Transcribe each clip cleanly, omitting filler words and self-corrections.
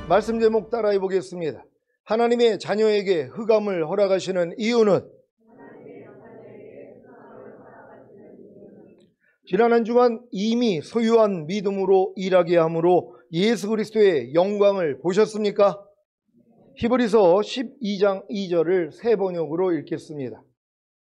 말씀 제목 따라해 보겠습니다. 하나님의 자녀에게 흑암을 허락하시는 이유는 지난 한 주간 이미 소유한 믿음으로 일하게 함으로 예수 그리스도의 영광을 보셨습니까? 히브리서 12장 2절을 새 번역으로 읽겠습니다.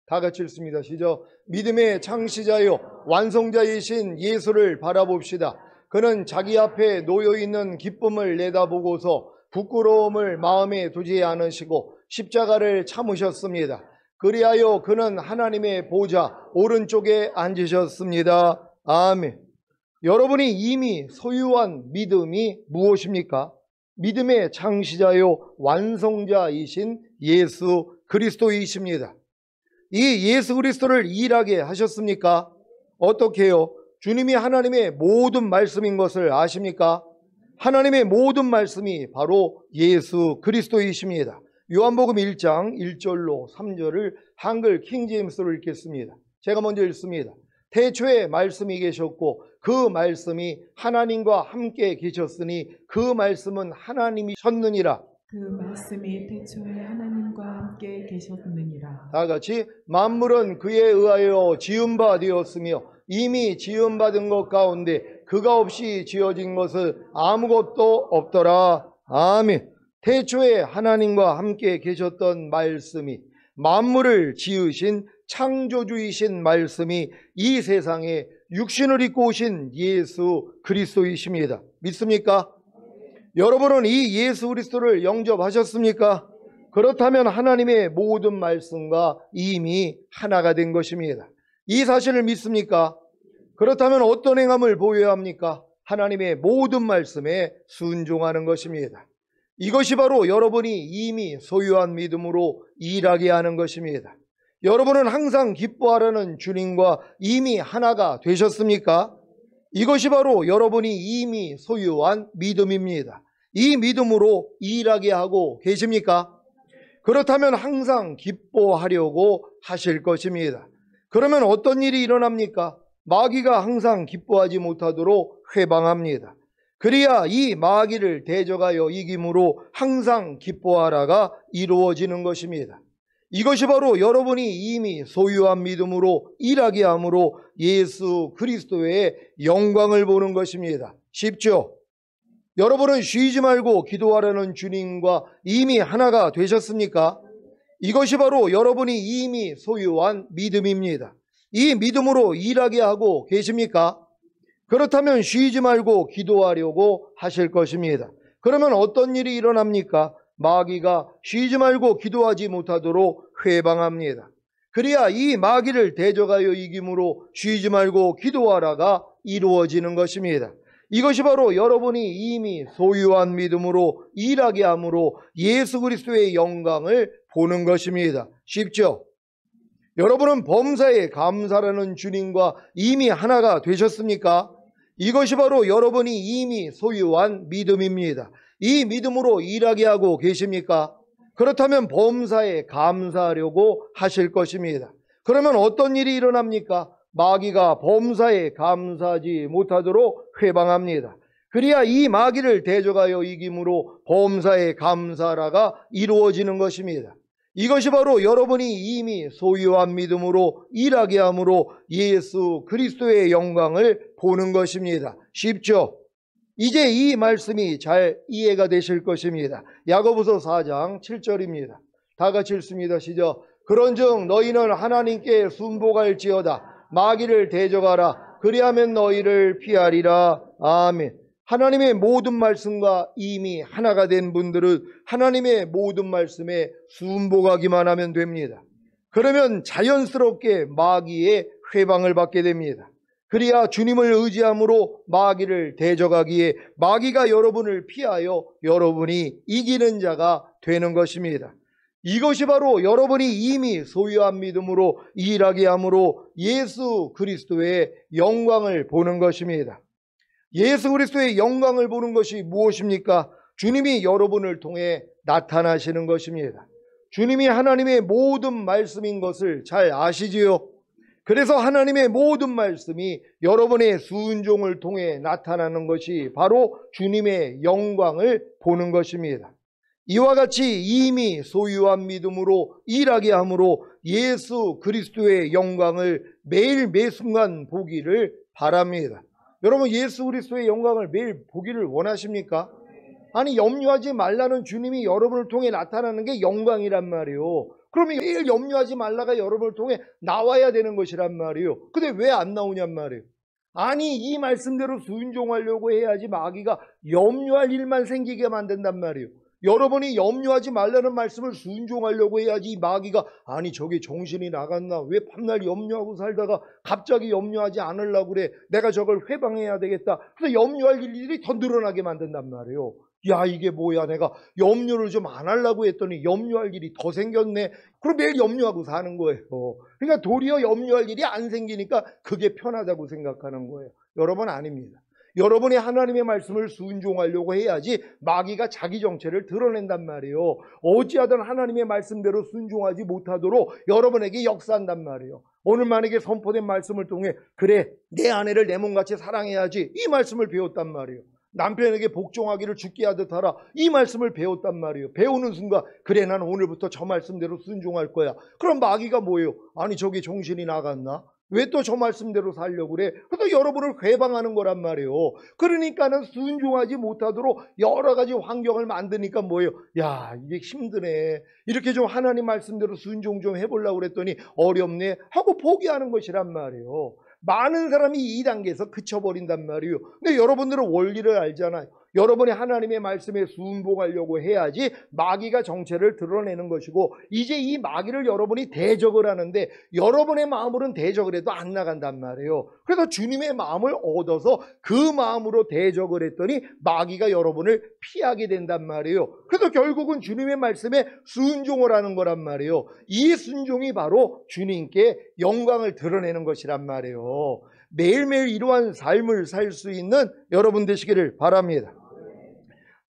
다 같이 읽습니다. 시작. 믿음의 창시자요 완성자이신 예수를 바라봅시다. 그는 자기 앞에 놓여있는 기쁨을 내다보고서 부끄러움을 마음에 두지 않으시고 십자가를 참으셨습니다. 그리하여 그는 하나님의 보좌 오른쪽에 앉으셨습니다. 아멘. 여러분이 이미 소유한 믿음이 무엇입니까? 믿음의 창시자요 완성자이신 예수 그리스도이십니다. 이 예수 그리스도를 일하게 하셨습니까? 어떻게요? 주님이 하나님의 모든 말씀인 것을 아십니까? 하나님의 모든 말씀이 바로 예수 그리스도이십니다. 요한복음 1장 1절로 3절을 한글 킹제임스로 읽겠습니다. 제가 먼저 읽습니다. 태초에 말씀이 계셨고 그 말씀이 하나님과 함께 계셨으니 그 말씀은 하나님이셨느니라. 그 말씀이 태초에 하나님과 함께 계셨느니라. 다 같이 만물은 그에 의하여 지은 바 되었으며 이미 지은받은 것 가운데 그가 없이 지어진 것은 아무것도 없더라. 아멘. 태초에 하나님과 함께 계셨던 말씀이 만물을 지으신 창조주이신 말씀이 이 세상에 육신을 입고 오신 예수 그리스도이십니다. 믿습니까? 여러분은 이 예수 그리스도를 영접하셨습니까? 그렇다면 하나님의 모든 말씀과 이미 하나가 된 것입니다. 이 사실을 믿습니까? 그렇다면 어떤 행함을 보여야 합니까? 하나님의 모든 말씀에 순종하는 것입니다. 이것이 바로 여러분이 이미 소유한 믿음으로 일하게 하는 것입니다. 여러분은 항상 기뻐하라는 주님과 이미 하나가 되셨습니까? 이것이 바로 여러분이 이미 소유한 믿음입니다. 이 믿음으로 일하게 하고 계십니까? 그렇다면 항상 기뻐하려고 하실 것입니다. 그러면 어떤 일이 일어납니까? 마귀가 항상 기뻐하지 못하도록 회방합니다. 그래야 이 마귀를 대적하여 이김으로 항상 기뻐하라가 이루어지는 것입니다. 이것이 바로 여러분이 이미 소유한 믿음으로 일하게 함으로 예수 그리스도의 영광을 보는 것입니다. 쉽죠? 여러분은 쉬지 말고 기도하라는 주님과 이미 하나가 되셨습니까? 이것이 바로 여러분이 이미 소유한 믿음입니다. 이 믿음으로 일하게 하고 계십니까? 그렇다면 쉬지 말고 기도하려고 하실 것입니다. 그러면 어떤 일이 일어납니까? 마귀가 쉬지 말고 기도하지 못하도록 회방합니다. 그래야 이 마귀를 대적하여 이김으로 쉬지 말고 기도하라가 이루어지는 것입니다. 이것이 바로 여러분이 이미 소유한 믿음으로 일하게 함으로 예수 그리스도의 영광을 보는 것입니다. 쉽죠? 여러분은 범사에 감사라는 주님과 이미 하나가 되셨습니까? 이것이 바로 여러분이 이미 소유한 믿음입니다. 이 믿음으로 일하게 하고 계십니까? 그렇다면 범사에 감사하려고 하실 것입니다. 그러면 어떤 일이 일어납니까? 마귀가 범사에 감사하지 못하도록 회방합니다. 그래야 이 마귀를 대적하여 이김으로 범사에 감사라가 이루어지는 것입니다. 이것이 바로 여러분이 이미 소유한 믿음으로 일하게 함으로 예수 그리스도의 영광을 보는 것입니다. 쉽죠? 이제 이 말씀이 잘 이해가 되실 것입니다. 야고보서 4장 7절입니다. 다 같이 읽습니다. 시작. 그런즉 너희는 하나님께 순복할지어다. 마귀를 대적하라. 그리하면 너희를 피하리라. 아멘. 하나님의 모든 말씀과 이미 하나가 된 분들은 하나님의 모든 말씀에 순복하기만 하면 됩니다. 그러면 자연스럽게 마귀의 회방을 받게 됩니다. 그래야 주님을 의지함으로 마귀를 대적하기에 마귀가 여러분을 피하여 여러분이 이기는 자가 되는 것입니다. 이것이 바로 여러분이 이미 소유한 믿음으로 일하게 함으로 예수 그리스도의 영광을 보는 것입니다. 예수 그리스도의 영광을 보는 것이 무엇입니까? 주님이 여러분을 통해 나타나시는 것입니다. 주님이 하나님의 모든 말씀인 것을 잘 아시지요? 그래서 하나님의 모든 말씀이 여러분의 순종을 통해 나타나는 것이 바로 주님의 영광을 보는 것입니다. 이와 같이 이미 소유한 믿음으로 일하게 함으로 예수 그리스도의 영광을 매일 매순간 보기를 바랍니다. 여러분, 예수 그리스도의 영광을 매일 보기를 원하십니까? 아니, 염려하지 말라는 주님이 여러분을 통해 나타나는 게 영광이란 말이에요. 그러면 매일 염려하지 말라가 여러분을 통해 나와야 되는 것이란 말이에요. 근데 왜 안 나오냔 말이에요. 아니, 이 말씀대로 순종하려고 해야지 마귀가 염려할 일만 생기게 만든단 말이에요. 여러분이 염려하지 말라는 말씀을 순종하려고 해야지 마귀가 아니 저게 정신이 나갔나, 왜 밤날 염려하고 살다가 갑자기 염려하지 않으려고 그래, 내가 저걸 회방해야 되겠다. 그래서 염려할 일들이 더 늘어나게 만든단 말이에요. 야, 이게 뭐야, 내가 염려를 좀 안 하려고 했더니 염려할 일이 더 생겼네. 그럼 매일 염려하고 사는 거예요. 그러니까 도리어 염려할 일이 안 생기니까 그게 편하다고 생각하는 거예요. 여러분, 아닙니다. 여러분이 하나님의 말씀을 순종하려고 해야지 마귀가 자기 정체를 드러낸단 말이에요. 어찌하든 하나님의 말씀대로 순종하지 못하도록 여러분에게 역사한단 말이에요. 오늘 만약에 선포된 말씀을 통해 그래, 내 아내를 내 몸같이 사랑해야지, 이 말씀을 배웠단 말이에요. 남편에게 복종하기를 죽게 하듯 하라, 이 말씀을 배웠단 말이에요. 배우는 순간 그래, 난 오늘부터 저 말씀대로 순종할 거야. 그럼 마귀가 뭐예요? 아니 저기 정신이 나갔나? 왜 또 저 말씀대로 살려고 그래? 그래서 여러분을 회방하는 거란 말이에요. 그러니까는 순종하지 못하도록 여러 가지 환경을 만드니까 뭐예요? 야, 이게 힘드네, 이렇게 좀 하나님 말씀대로 순종 좀 해보려고 그랬더니 어렵네 하고 포기하는 것이란 말이에요. 많은 사람이 이 단계에서 그쳐버린단 말이에요. 근데 여러분들은 원리를 알잖아요. 여러분이 하나님의 말씀에 순종하려고 해야지 마귀가 정체를 드러내는 것이고, 이제 이 마귀를 여러분이 대적을 하는데 여러분의 마음으로는 대적을 해도 안 나간단 말이에요. 그래서 주님의 마음을 얻어서 그 마음으로 대적을 했더니 마귀가 여러분을 피하게 된단 말이에요. 그래서 결국은 주님의 말씀에 순종을 하는 거란 말이에요. 이 순종이 바로 주님께 영광을 드러내는 것이란 말이에요. 매일매일 이러한 삶을 살 수 있는 여러분 되시기를 바랍니다.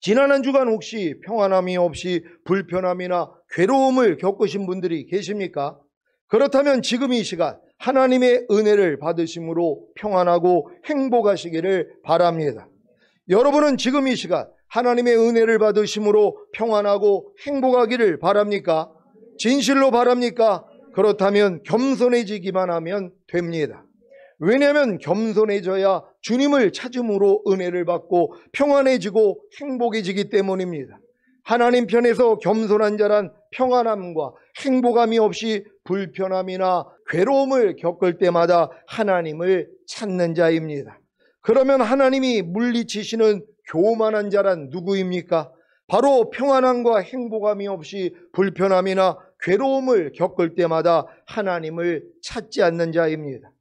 지난 한 주간 혹시 평안함이 없이 불편함이나 괴로움을 겪으신 분들이 계십니까? 그렇다면 지금 이 시간 하나님의 은혜를 받으심으로 평안하고 행복하시기를 바랍니다. 여러분은 지금 이 시간 하나님의 은혜를 받으심으로 평안하고 행복하기를 바랍니까? 진실로 바랍니까? 그렇다면 겸손해지기만 하면 됩니다. 왜냐하면 겸손해져야 주님을 찾음으로 은혜를 받고 평안해지고 행복해지기 때문입니다. 하나님 편에서 겸손한 자란 평안함과 행복함이 없이 불편함이나 괴로움을 겪을 때마다 하나님을 찾는 자입니다. 그러면 하나님이 물리치시는 교만한 자란 누구입니까? 바로 평안함과 행복함이 없이 불편함이나 괴로움을 겪을 때마다 하나님을 찾지 않는 자입니다.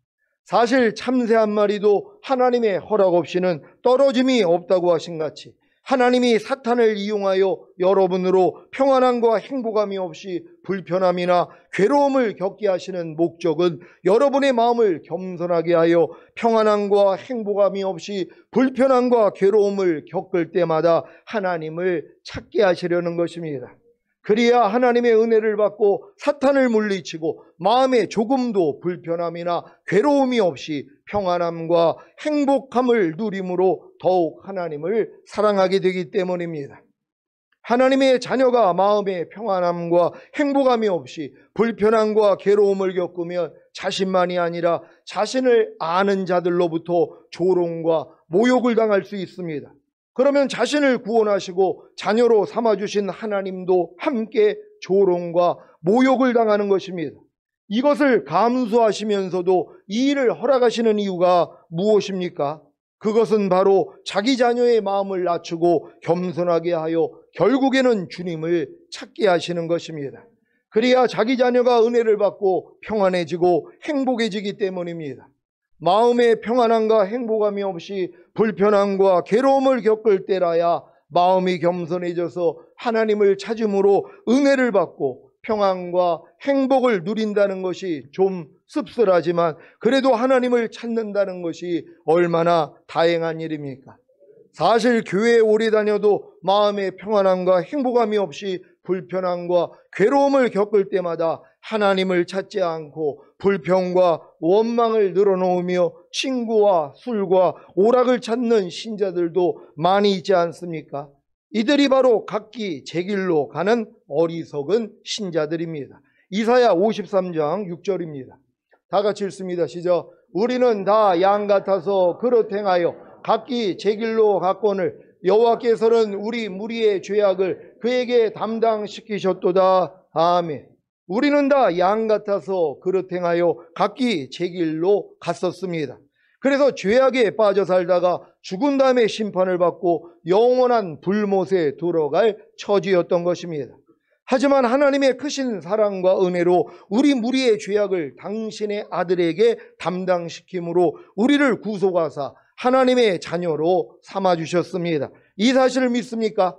사실 참새 한 마리도 하나님의 허락 없이는 떨어짐이 없다고 하신 같이 하나님이 사탄을 이용하여 여러분으로 평안함과 행복함이 없이 불편함이나 괴로움을 겪게 하시는 목적은 여러분의 마음을 겸손하게 하여 평안함과 행복함이 없이 불편함과 괴로움을 겪을 때마다 하나님을 찾게 하시려는 것입니다. 그래야 하나님의 은혜를 받고 사탄을 물리치고 마음에 조금도 불편함이나 괴로움이 없이 평안함과 행복함을 누림으로 더욱 하나님을 사랑하게 되기 때문입니다. 하나님의 자녀가 마음에 평안함과 행복함이 없이 불편함과 괴로움을 겪으면 자신만이 아니라 자신을 아는 자들로부터 조롱과 모욕을 당할 수 있습니다. 그러면 자신을 구원하시고 자녀로 삼아주신 하나님도 함께 조롱과 모욕을 당하는 것입니다. 이것을 감수하시면서도 이 일을 허락하시는 이유가 무엇입니까? 그것은 바로 자기 자녀의 마음을 낮추고 겸손하게 하여 결국에는 주님을 찾게 하시는 것입니다. 그래야 자기 자녀가 은혜를 받고 평안해지고 행복해지기 때문입니다. 마음의 평안함과 행복함이 없이 불편함과 괴로움을 겪을 때라야 마음이 겸손해져서 하나님을 찾음으로 은혜를 받고 평안과 행복을 누린다는 것이 좀 씁쓸하지만 그래도 하나님을 찾는다는 것이 얼마나 다행한 일입니까? 사실 교회에 오래 다녀도 마음의 평안함과 행복함이 없이 불편함과 괴로움을 겪을 때마다 하나님을 찾지 않고 불평과 원망을 늘어놓으며 친구와 술과 오락을 찾는 신자들도 많이 있지 않습니까? 이들이 바로 각기 제 길로 가는 어리석은 신자들입니다. 이사야 53장 6절입니다. 다 같이 읽습니다. 시작. 우리는 다 양 같아서 그릇 행하여 각기 제 길로 갔거늘 여호와께서는 우리 무리의 죄악을 그에게 담당시키셨도다. 아멘. 우리는 다 양 같아서 그릇 행하여 각기 제 길로 갔었습니다. 그래서 죄악에 빠져 살다가 죽은 다음에 심판을 받고 영원한 불못에 들어갈 처지였던 것입니다. 하지만 하나님의 크신 사랑과 은혜로 우리 무리의 죄악을 당신의 아들에게 담당시킴으로 우리를 구속하사 하나님의 자녀로 삼아주셨습니다. 이 사실을 믿습니까?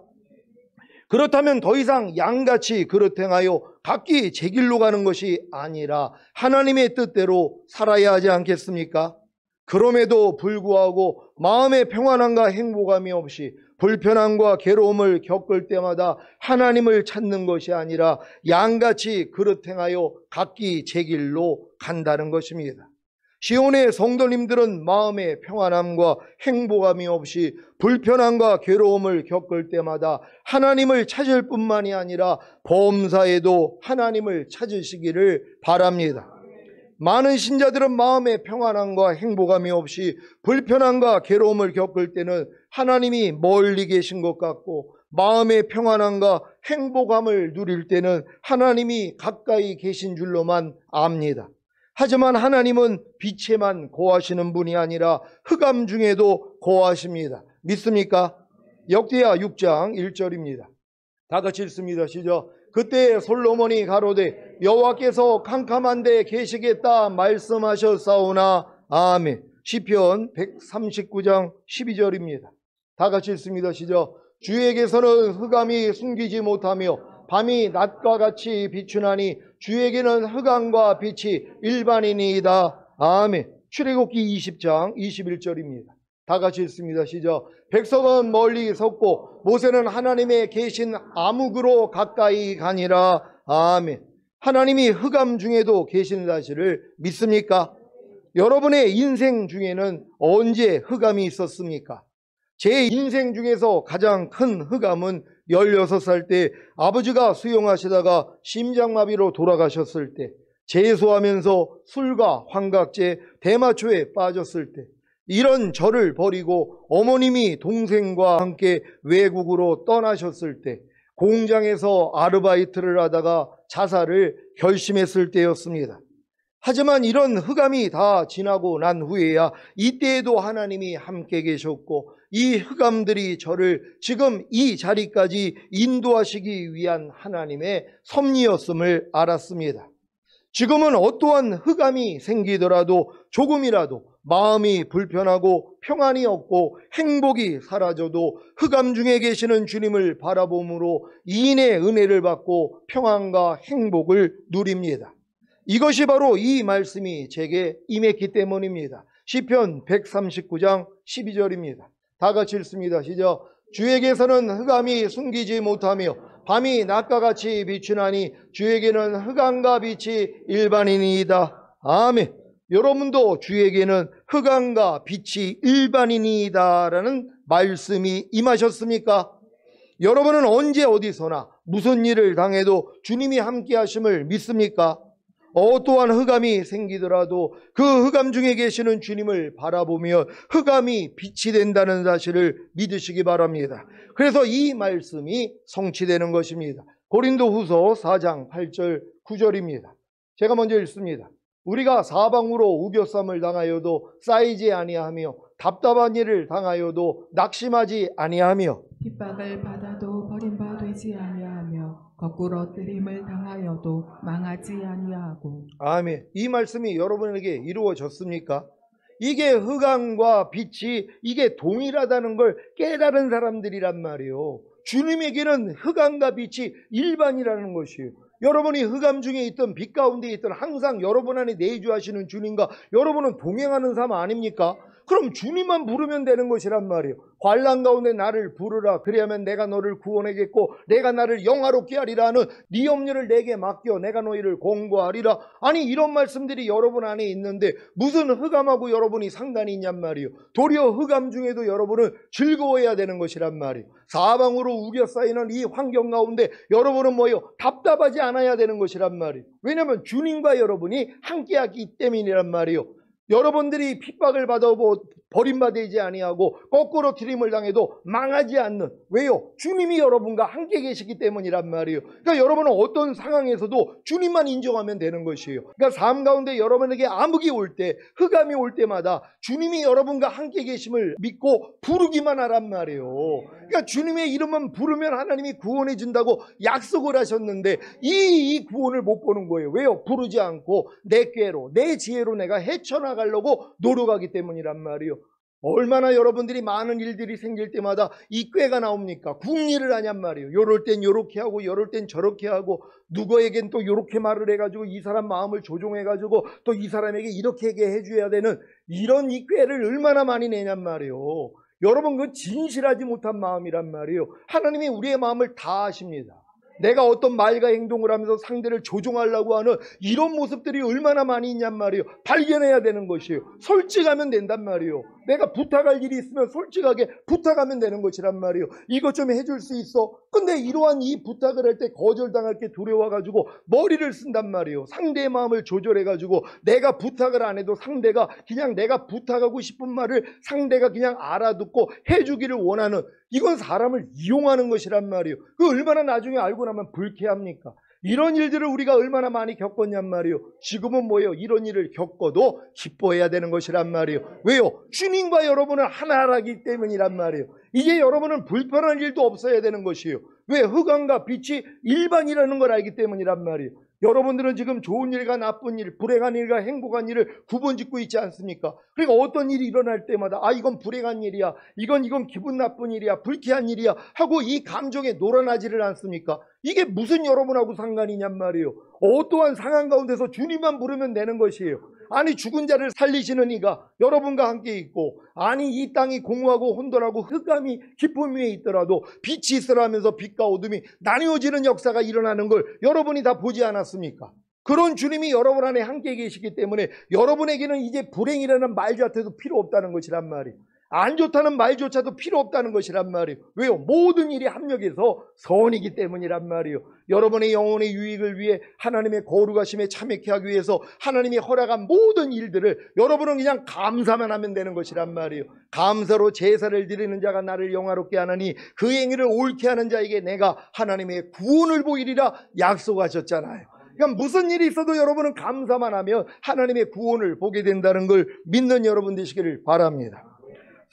그렇다면 더 이상 양같이 그릇 행하여 각기 제 길로 가는 것이 아니라 하나님의 뜻대로 살아야 하지 않겠습니까? 그럼에도 불구하고 마음의 평안함과 행복함이 없이 불편함과 괴로움을 겪을 때마다 하나님을 찾는 것이 아니라 양같이 그릇 행하여 각기 제 길로 간다는 것입니다. 시온의 성도님들은 마음의 평안함과 행복함이 없이 불편함과 괴로움을 겪을 때마다 하나님을 찾을 뿐만이 아니라 범사에도 하나님을 찾으시기를 바랍니다. 많은 신자들은 마음의 평안함과 행복함이 없이 불편함과 괴로움을 겪을 때는 하나님이 멀리 계신 것 같고, 마음의 평안함과 행복함을 누릴 때는 하나님이 가까이 계신 줄로만 압니다. 하지만 하나님은 빛에만 거하시는 분이 아니라 흑암 중에도 거하십니다. 믿습니까? 역대하 6장 1절입니다. 다 같이 읽습니다. 시작. 그때 솔로몬이 가로되 여호와께서 캄캄한 데 계시겠다 말씀하셨사오나. 아멘. 시편 139장 12절입니다. 다 같이 읽습니다. 시작. 주에게서는 흑암이 숨기지 못하며 밤이 낮과 같이 비추나니 주에게는 흑암과 빛이 일반이니이다. 아멘. 출애굽기 20장 21절입니다. 다 같이 읽습니다. 시작. 백성은 멀리 섰고 모세는 하나님의 계신 암흑으로 가까이 가니라. 아멘. 하나님이 흑암 중에도 계신 사실을 믿습니까? 여러분의 인생 중에는 언제 흑암이 있었습니까? 제 인생 중에서 가장 큰 흑암은 16살 때 아버지가 수영하시다가 심장마비로 돌아가셨을 때, 재수하면서 술과 환각제, 대마초에 빠졌을 때, 이런 저를 버리고 어머님이 동생과 함께 외국으로 떠나셨을 때, 공장에서 아르바이트를 하다가 자살을 결심했을 때였습니다. 하지만 이런 흑암이 다 지나고 난 후에야 이때에도 하나님이 함께 계셨고 이 흑암들이 저를 지금 이 자리까지 인도하시기 위한 하나님의 섭리였음을 알았습니다. 지금은 어떠한 흑암이 생기더라도 조금이라도 마음이 불편하고 평안이 없고 행복이 사라져도 흑암 중에 계시는 주님을 바라봄으로 이인의 은혜를 받고 평안과 행복을 누립니다. 이것이 바로 이 말씀이 제게 임했기 때문입니다. 시편 139장 12절입니다. 다 같이 읽습니다. 시작. 주에게서는 흑암이 숨기지 못하며 밤이 낮과 같이 비추나니 주에게는 흑암과 빛이 일반이니이다. 아멘. 여러분도 주에게는 흑암과 빛이 일반이니이다 라는 말씀이 임하셨습니까? 여러분은 언제 어디서나 무슨 일을 당해도 주님이 함께 하심을 믿습니까? 어떠한 흑암이 생기더라도 그 흑암 중에 계시는 주님을 바라보며 흑암이 빛이 된다는 사실을 믿으시기 바랍니다. 그래서 이 말씀이 성취되는 것입니다. 고린도후서 4장 8절 9절입니다. 제가 먼저 읽습니다. 우리가 사방으로 우겨쌈을 당하여도 쌓이지 아니하며 답답한 일을 당하여도 낙심하지 아니하며 핍박을 받아도 버림받지 아니하며 거꾸로 엎드림을 당하여도 망하지 아니하고. 아멘. 이 말씀이 여러분에게 이루어졌습니까? 이게 흑암과 빛이 이게 동일하다는 걸 깨달은 사람들이란 말이에요. 주님에게는 흑암과 빛이 일반이라는 것이에요. 여러분이 흑암 중에 있던 빛 가운데 있던 항상 여러분 안에 내주하시는 주님과 여러분은 동행하는 삶 아닙니까? 그럼 주님만 부르면 되는 것이란 말이에요. 환난 가운데 나를 부르라. 그리하면 내가 너를 구원하겠고 내가 나를 영화롭게 하리라 하는 네 염려를 내게 맡겨 내가 너희를 공고하리라. 아니 이런 말씀들이 여러분 안에 있는데 무슨 흑암하고 여러분이 상관이 있냔 말이에요. 도리어 흑암 중에도 여러분은 즐거워해야 되는 것이란 말이에요. 사방으로 우겨싸이는 이 환경 가운데 여러분은 뭐예요? 답답하지 않아야 되는 것이란 말이에요. 왜냐하면 주님과 여러분이 함께하기 때문이란 말이에요. 여러분들이 핍박을 받아 버림받지 아니하고 거꾸로 트림을 당해도 망하지 않는, 왜요? 주님이 여러분과 함께 계시기 때문이란 말이에요. 그러니까 여러분은 어떤 상황에서도 주님만 인정하면 되는 것이에요. 그러니까 삶 가운데 여러분에게 암흑이 올 때, 흑암이 올 때마다 주님이 여러분과 함께 계심을 믿고 부르기만 하란 말이에요. 그러니까 주님의 이름만 부르면 하나님이 구원해 준다고 약속을 하셨는데 이 구원을 못 보는 거예요. 왜요? 부르지 않고 내 꾀로 내 지혜로 내가 헤쳐나가려고 노력하기 때문이란 말이에요. 얼마나 여러분들이 많은 일들이 생길 때마다 이 꾀가 나옵니까? 궁리를 하냔 말이에요. 요럴 땐 요렇게 하고 요럴 땐 저렇게 하고 누구에겐 또 요렇게 말을 해가지고 이 사람 마음을 조종해가지고 또 이 사람에게 이렇게 해줘야 되는 이런 이 꾀를 얼마나 많이 내냔 말이에요. 여러분 그 진실하지 못한 마음이란 말이에요. 하나님이 우리의 마음을 다 아십니다. 내가 어떤 말과 행동을 하면서 상대를 조종하려고 하는 이런 모습들이 얼마나 많이 있냔 말이에요. 발견해야 되는 것이에요. 솔직하면 된단 말이에요. 내가 부탁할 일이 있으면 솔직하게 부탁하면 되는 것이란 말이에요. 이것 좀 해줄 수 있어? 근데 이러한 이 부탁을 할 때 거절당할 게 두려워가지고 머리를 쓴단 말이에요. 상대의 마음을 조절해가지고 내가 부탁을 안 해도 상대가 그냥 내가 부탁하고 싶은 말을 상대가 그냥 알아듣고 해주기를 원하는, 이건 사람을 이용하는 것이란 말이에요. 그 얼마나 나중에 알고 나면 불쾌합니까? 이런 일들을 우리가 얼마나 많이 겪었냔 말이에요. 지금은 뭐예요? 이런 일을 겪어도 기뻐해야 되는 것이란 말이에요. 왜요? 주님과 여러분은 하나라기 때문이란 말이에요. 이제 여러분은 불편한 일도 없어야 되는 것이에요. 왜? 흑암과 빛이 일반이라는 걸 알기 때문이란 말이에요. 여러분들은 지금 좋은 일과 나쁜 일, 불행한 일과 행복한 일을 구분짓고 있지 않습니까? 그러니까 어떤 일이 일어날 때마다 이건 불행한 일이야, 이건 기분 나쁜 일이야, 불쾌한 일이야 하고 이 감정에 놀아나지를 않습니까? 이게 무슨 여러분하고 상관이냔 말이에요. 어떠한 상황 가운데서 주님만 부르면 되는 것이에요. 아니 죽은 자를 살리시는 이가 여러분과 함께 있고, 아니 이 땅이 공허하고 혼돈하고 흑암이 깊음 위에 있더라도 빛이 있으라면서 빛과 어둠이 나뉘어지는 역사가 일어나는 걸 여러분이 다 보지 않았습니까? 그런 주님이 여러분 안에 함께 계시기 때문에 여러분에게는 이제 불행이라는 말 자체도 필요 없다는 것이란 말이에요. 안 좋다는 말조차도 필요 없다는 것이란 말이에요. 왜요? 모든 일이 합력해서 선이기 때문이란 말이에요. 여러분의 영혼의 유익을 위해 하나님의 거룩하심에 참여케 하기 위해서 하나님이 허락한 모든 일들을 여러분은 그냥 감사만 하면 되는 것이란 말이에요. 감사로 제사를 드리는 자가 나를 영화롭게 하나니 그 행위를 옳게 하는 자에게 내가 하나님의 구원을 보이리라 약속하셨잖아요. 그러니까 무슨 일이 있어도 여러분은 감사만 하면 하나님의 구원을 보게 된다는 걸 믿는 여러분 되시기를 바랍니다.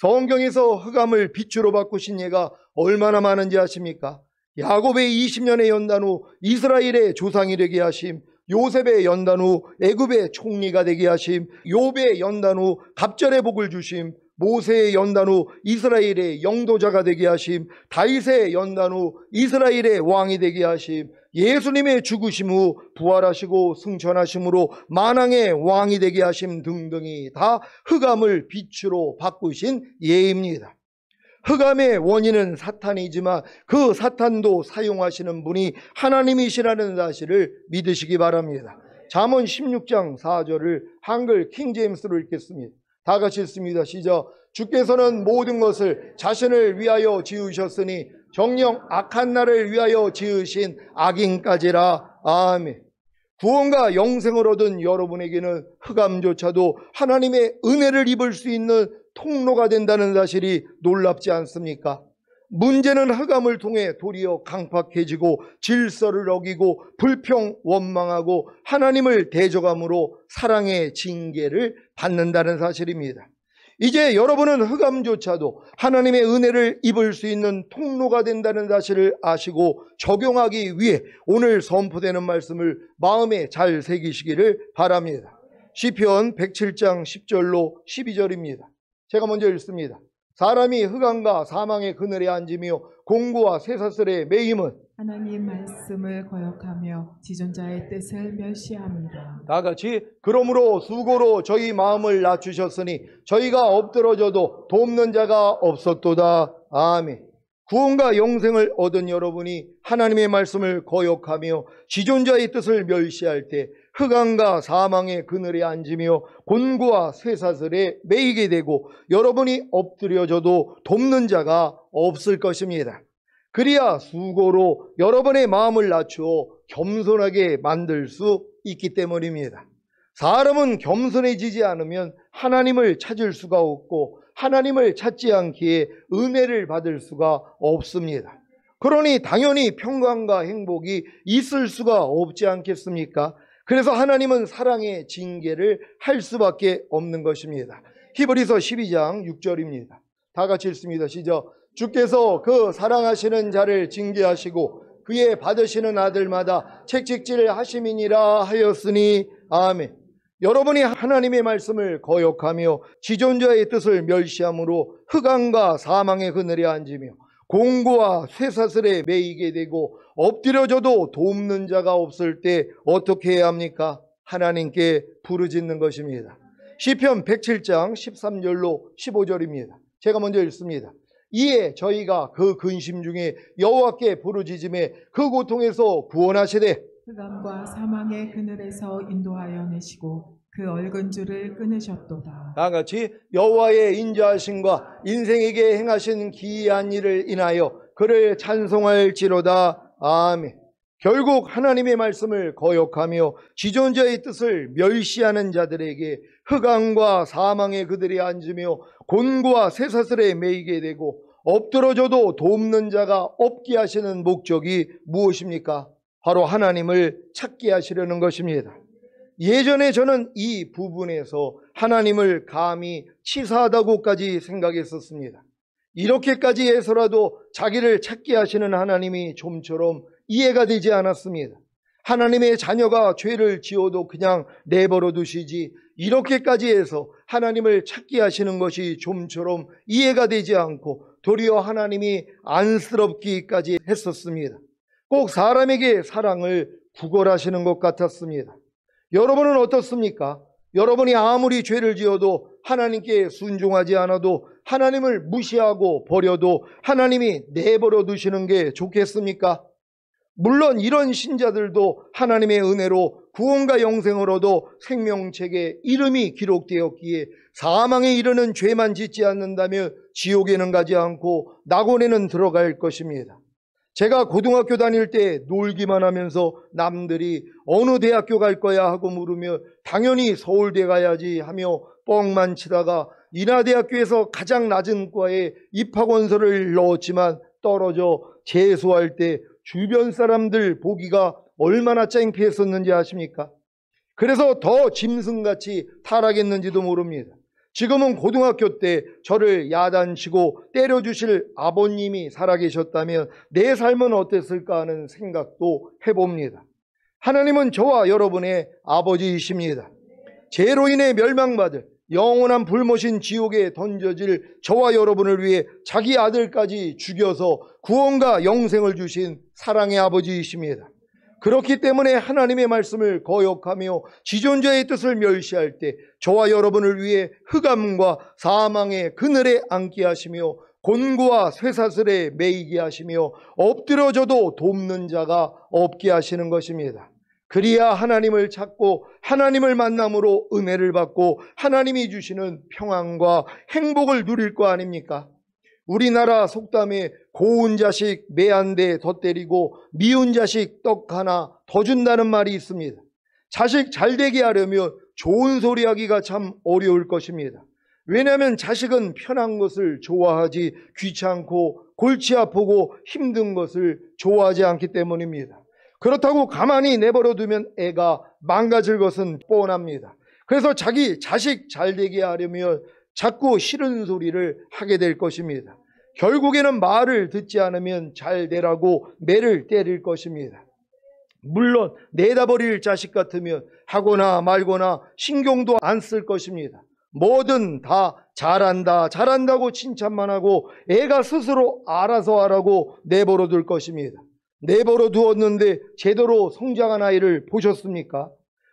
성경에서 흑암을 빛으로 바꾸신 예가 얼마나 많은지 아십니까? 야곱의 20년의 연단 후 이스라엘의 조상이 되게 하심, 요셉의 연단 후 애굽의 총리가 되게 하심, 욥의 연단 후 갑절의 복을 주심, 모세의 연단 후 이스라엘의 영도자가 되게 하심, 다윗의 연단 후 이스라엘의 왕이 되게 하심, 예수님의 죽으심 후 부활하시고 승천하심으로 만왕의 왕이 되게 하심 등등이 다 흑암을 빛으로 바꾸신 예입니다. 흑암의 원인은 사탄이지만 그 사탄도 사용하시는 분이 하나님이시라는 사실을 믿으시기 바랍니다. 잠언 16장 4절을 한글 킹제임스로 읽겠습니다. 다 같이 읽습니다. 시작. 주께서는 모든 것을 자신을 위하여 지으셨으니 정녕 악한 날을 위하여 지으신 악인까지라. 아멘. 구원과 영생을 얻은 여러분에게는 흑암조차도 하나님의 은혜를 입을 수 있는 통로가 된다는 사실이 놀랍지 않습니까? 문제는 흑암을 통해 도리어 강팍해지고 질서를 어기고 불평 원망하고 하나님을 대적함으로 사랑의 징계를 받는다는 사실입니다. 이제 여러분은 흑암조차도 하나님의 은혜를 입을 수 있는 통로가 된다는 사실을 아시고 적용하기 위해 오늘 선포되는 말씀을 마음에 잘 새기시기를 바랍니다. 시편 107장 10절로 12절입니다. 제가 먼저 읽습니다. 사람이 흑암과 사망의 그늘에 앉으며 공고와 쇠사슬에 매임은 하나님 말씀을 거역하며 지존자의 뜻을 멸시합니다. 다 같이 그러므로 수고로 저희 마음을 낮추셨으니 저희가 엎드러져도 돕는 자가 없었도다. 아멘. 구원과 영생을 얻은 여러분이 하나님의 말씀을 거역하며 지존자의 뜻을 멸시할 때 흑암과 사망의 그늘에 앉으며 곤고와 쇠사슬에 매이게 되고 여러분이 엎드려져도 돕는 자가 없을 것입니다. 그리야 수고로 여러분의 마음을 낮추어 겸손하게 만들 수 있기 때문입니다. 사람은 겸손해지지 않으면 하나님을 찾을 수가 없고 하나님을 찾지 않기에 은혜를 받을 수가 없습니다. 그러니 당연히 평강과 행복이 있을 수가 없지 않겠습니까? 그래서 하나님은 사랑의 징계를 할 수밖에 없는 것입니다. 히브리서 12장 6절입니다. 다 같이 읽습니다. 시작. 주께서 그 사랑하시는 자를 징계하시고 그의 받으시는 아들마다 책찍질 하심이니라 하였으니 아멘. 여러분이 하나님의 말씀을 거역하며 지존자의 뜻을 멸시함으로 흑암과 사망의 그늘에 앉으며 공고와 쇠사슬에 매이게 되고 엎드려져도 돕는 자가 없을 때 어떻게 해야 합니까? 하나님께 부르짖는 것입니다. 시편 107장 13절로 15절입니다. 제가 먼저 읽습니다. 이에 저희가 그 근심 중에 여호와께 부르짖음에 그 고통에서 구원하시되 흑암과 사망의 그늘에서 인도하여 내시고 그 얼근 줄을 끊으셨도다. 다 같이 여호와의 인자하심과 인생에게 행하신 기이한 일을 인하여 그를 찬송할지로다. 아멘. 결국 하나님의 말씀을 거역하며 지존자의 뜻을 멸시하는 자들에게 흑암과 사망의 그들이 앉으며 곤고와 쇠사슬에 매이게 되고 엎드러져도 돕는 자가 없게 하시는 목적이 무엇입니까? 바로 하나님을 찾게 하시려는 것입니다. 예전에 저는 이 부분에서 하나님을 감히 치사하다고까지 생각했었습니다. 이렇게까지 해서라도 자기를 찾게 하시는 하나님이 좀처럼 이해가 되지 않았습니다. 하나님의 자녀가 죄를 지어도 그냥 내버려 두시지 이렇게까지 해서 하나님을 찾게 하시는 것이 좀처럼 이해가 되지 않고 도리어 하나님이 안쓰럽기까지 했었습니다. 꼭 사람에게 사랑을 구걸하시는 것 같았습니다. 여러분은 어떻습니까? 여러분이 아무리 죄를 지어도 하나님께 순종하지 않아도 하나님을 무시하고 버려도 하나님이 내버려 두시는 게 좋겠습니까? 물론 이런 신자들도 하나님의 은혜로 구원과 영생을 얻어 생명책에 이름이 기록되었기에 사망에 이르는 죄만 짓지 않는다면 지옥에는 가지 않고 낙원에는 들어갈 것입니다. 제가 고등학교 다닐 때 놀기만 하면서 남들이 어느 대학교 갈 거야 하고 물으며 당연히 서울대 가야지 하며 뻥만 치다가 인하대학교에서 가장 낮은 과에 입학원서를 넣었지만 떨어져 재수할 때 주변 사람들 보기가 얼마나 창피했었는지 아십니까? 그래서 더 짐승같이 타락했는지도 모릅니다. 지금은 고등학교 때 저를 야단치고 때려주실 아버님이 살아계셨다면 내 삶은 어땠을까 하는 생각도 해봅니다. 하나님은 저와 여러분의 아버지이십니다. 죄로 인해 멸망받을 영원한 불모신 지옥에 던져질 저와 여러분을 위해 자기 아들까지 죽여서 구원과 영생을 주신 사랑의 아버지이십니다. 그렇기 때문에 하나님의 말씀을 거역하며 지존자의 뜻을 멸시할 때 저와 여러분을 위해 흑암과 사망의 그늘에 앉게 하시며 곤고와 쇠사슬에 매이게 하시며 엎드려져도 돕는 자가 없게 하시는 것입니다. 그리야 하나님을 찾고 하나님을 만남으로 은혜를 받고 하나님이 주시는 평안과 행복을 누릴 거 아닙니까? 우리나라 속담에 고운 자식 매 한 대 더 때리고 미운 자식 떡 하나 더 준다는 말이 있습니다. 자식 잘 되게 하려면 좋은 소리 하기가 참 어려울 것입니다. 왜냐하면 자식은 편한 것을 좋아하지 귀찮고 골치 아프고 힘든 것을 좋아하지 않기 때문입니다. 그렇다고 가만히 내버려 두면 애가 망가질 것은 뻔합니다. 그래서 자기 자식 잘 되게 하려면 자꾸 싫은 소리를 하게 될 것입니다. 결국에는 말을 듣지 않으면 잘 되라고 매를 때릴 것입니다. 물론 내다버릴 자식 같으면 하거나 말거나 신경도 안 쓸 것입니다. 뭐든 다 잘한다, 잘한다고 칭찬만 하고 애가 스스로 알아서 하라고 내버려 둘 것입니다. 내버려 두었는데 제대로 성장한 아이를 보셨습니까?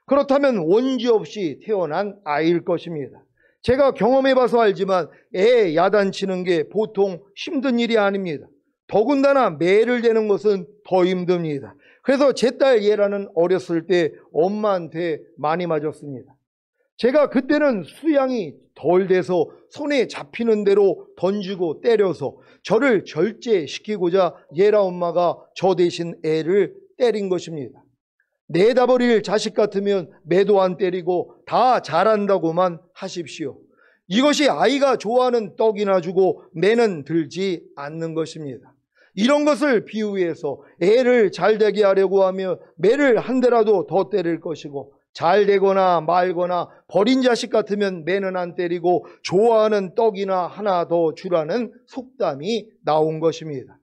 그렇다면 원죄 없이 태어난 아이일 것입니다. 제가 경험해봐서 알지만 애 야단치는 게 보통 힘든 일이 아닙니다. 더군다나 매를 대는 것은 더 힘듭니다. 그래서 제 딸 예라는 어렸을 때 엄마한테 많이 맞았습니다. 제가 그때는 수양이 덜 돼서 손에 잡히는 대로 던지고 때려서 저를 절제시키고자 예라 엄마가 저 대신 애를 때린 것입니다. 내다버릴 자식 같으면 매도 안 때리고 다 잘한다고만 하십시오. 이것이 아이가 좋아하는 떡이나 주고 매는 들지 않는 것입니다. 이런 것을 비유해서 애를 잘 되게 하려고 하며 매를 한 대라도 더 때릴 것이고, 잘 되거나 말거나 버린 자식 같으면 매는 안 때리고 좋아하는 떡이나 하나 더 주라는 속담이 나온 것입니다.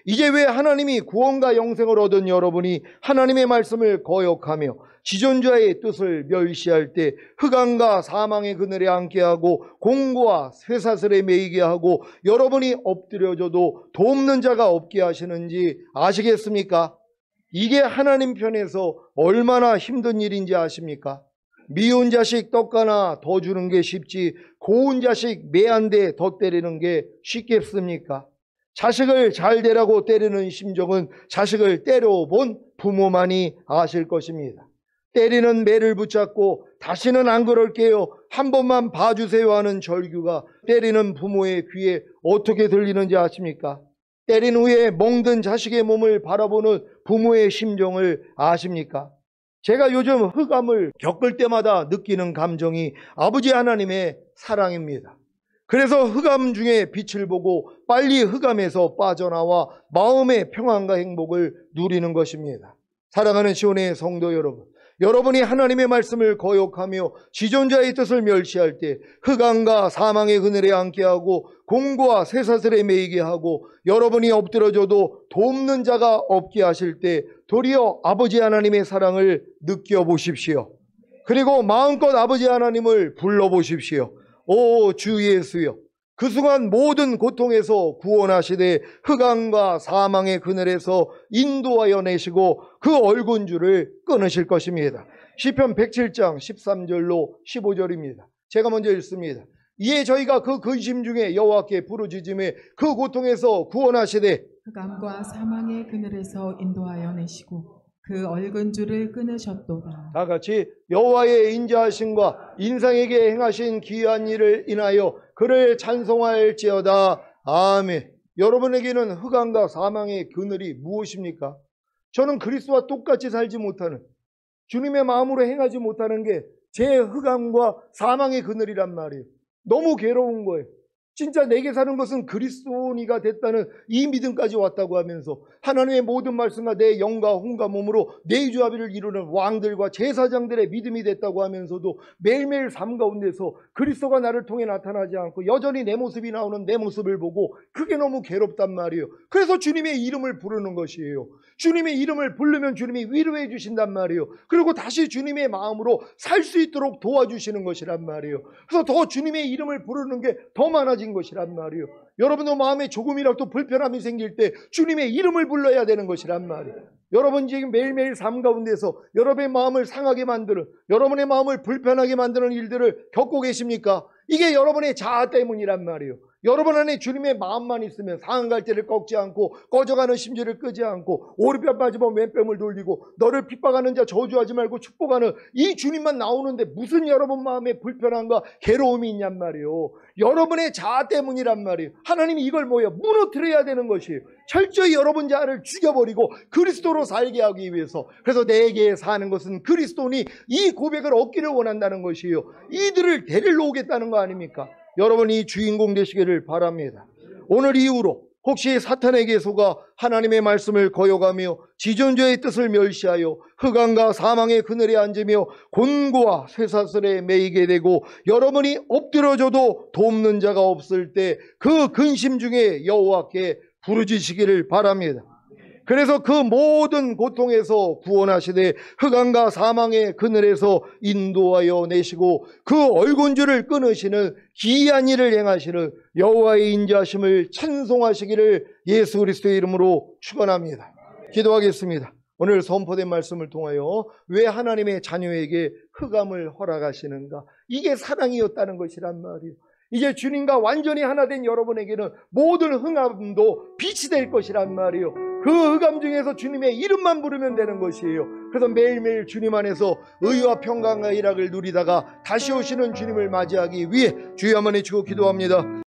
이제 왜 하나님이 구원과 영생을 얻은 여러분이 하나님의 말씀을 거역하며 지존자의 뜻을 멸시할 때 흑암과 사망의 그늘에 앉게 하고 공고와 쇠사슬에 매이게 하고 여러분이 엎드려져도 돕는 자가 없게 하시는지 아시겠습니까? 이게 하나님 편에서 얼마나 힘든 일인지 아십니까? 미운 자식 떡 하나 더 주는 게 쉽지 고운 자식 매 한 대 더 때리는 게 쉽겠습니까? 자식을 잘 되라고 때리는 심정은 자식을 때려본 부모만이 아실 것입니다. 때리는 매를 붙잡고 다시는 안 그럴게요, 한 번만 봐주세요 하는 절규가 때리는 부모의 귀에 어떻게 들리는지 아십니까? 때린 후에 멍든 자식의 몸을 바라보는 부모의 심정을 아십니까? 제가 요즘 흑암을 겪을 때마다 느끼는 감정이 아버지 하나님의 사랑입니다. 그래서 흑암 중에 빛을 보고 빨리 흑암에서 빠져나와 마음의 평안과 행복을 누리는 것입니다. 사랑하는 시온의 성도 여러분, 여러분이 하나님의 말씀을 거역하며 지존자의 뜻을 멸시할 때 흑암과 사망의 그늘에 앉게 하고 공고와 쇠사슬에 매이게 하고 여러분이 엎드려져도 돕는 자가 없게 하실 때 도리어 아버지 하나님의 사랑을 느껴보십시오. 그리고 마음껏 아버지 하나님을 불러보십시오. 오 주 예수여, 그 순간 모든 고통에서 구원하시되 흑암과 사망의 그늘에서 인도하여 내시고 그 얼굴줄을 끊으실 것입니다. 시편 107장 13절로 15절입니다. 제가 먼저 읽습니다. 이에 저희가 그 근심 중에 여호와께 부르짖음에 그 고통에서 구원하시되 흑암과 사망의 그늘에서 인도하여 내시고 그 얼근 줄을 끊으셨도다. 다 같이 여호와의 인자하심과 인상에게 행하신 귀한 일을 인하여 그를 찬송할지어다. 아멘. 여러분에게는 흑암과 사망의 그늘이 무엇입니까? 저는 그리스도와 똑같이 살지 못하는, 주님의 마음으로 행하지 못하는 게 제 흑암과 사망의 그늘이란 말이에요. 너무 괴로운 거예요. 진짜 내게 사는 것은 그리스도니가 됐다는 이 믿음까지 왔다고 하면서 하나님의 모든 말씀과 내 영과 혼과 몸으로 내주합의를 이루는 왕들과 제사장들의 믿음이 됐다고 하면서도 매일매일 삶 가운데서 그리스도가 나를 통해 나타나지 않고 여전히 내 모습이 나오는 내 모습을 보고 그게 너무 괴롭단 말이에요. 그래서 주님의 이름을 부르는 것이에요. 주님의 이름을 부르면 주님이 위로해 주신단 말이에요. 그리고 다시 주님의 마음으로 살 수 있도록 도와주시는 것이란 말이에요. 그래서 더 주님의 이름을 부르는 게 더 많아진 것이란 말이에요. 여러분도 마음에 조금이라도 불편함이 생길 때 주님의 이름을 불러야 되는 것이란 말이에요. 여러분 지금 매일매일 삶 가운데서 여러분의 마음을 상하게 만드는, 여러분의 마음을 불편하게 만드는 일들을 겪고 계십니까? 이게 여러분의 자아 때문이란 말이에요. 여러분 안에 주님의 마음만 있으면 상한 갈대를 꺾지 않고 꺼져가는 심지를 끄지 않고 오른뺨 빠지면 왼뺨을 돌리고 너를 핍박하는 자 저주하지 말고 축복하는 이 주님만 나오는데 무슨 여러분 마음에 불편함과 괴로움이 있냔 말이에요. 여러분의 자아 때문이란 말이에요. 하나님이 이걸 무너뜨려야 되는 것이에요. 철저히 여러분 자아를 죽여버리고 그리스도로 살게 하기 위해서. 그래서 내게 사는 것은 그리스도니 이 고백을 얻기를 원한다는 것이에요. 이들을 데리러 오겠다는 거 아닙니까? 여러분이 주인공 되시기를 바랍니다. 오늘 이후로 혹시 사탄에게 속아 하나님의 말씀을 거역하며 지존자의 뜻을 멸시하여 흑암과 사망의 그늘에 앉으며 곤고와 쇠사슬에 매이게 되고 여러분이 엎드려져도 돕는 자가 없을 때 그 근심 중에 여호와께 부르짖으시기를 바랍니다. 그래서 그 모든 고통에서 구원하시되 흑암과 사망의 그늘에서 인도하여 내시고 그 얼굴줄을 끊으시는 기이한 일을 행하시는 여호와의 인자하심을 찬송하시기를 예수 그리스도의 이름으로 축원합니다. 기도하겠습니다. 오늘 선포된 말씀을 통하여 왜 하나님의 자녀에게 흑암을 허락하시는가? 이게 사랑이었다는 것이란 말이에요. 이제 주님과 완전히 하나 된 여러분에게는 모든 흑암도 빛이 될 것이란 말이에요. 그 흑암 중에서 주님의 이름만 부르면 되는 것이에요. 그래서 매일매일 주님 안에서 의와 평강과 일락을 누리다가 다시 오시는 주님을 맞이하기 위해 주여 한번 외치고 기도합니다.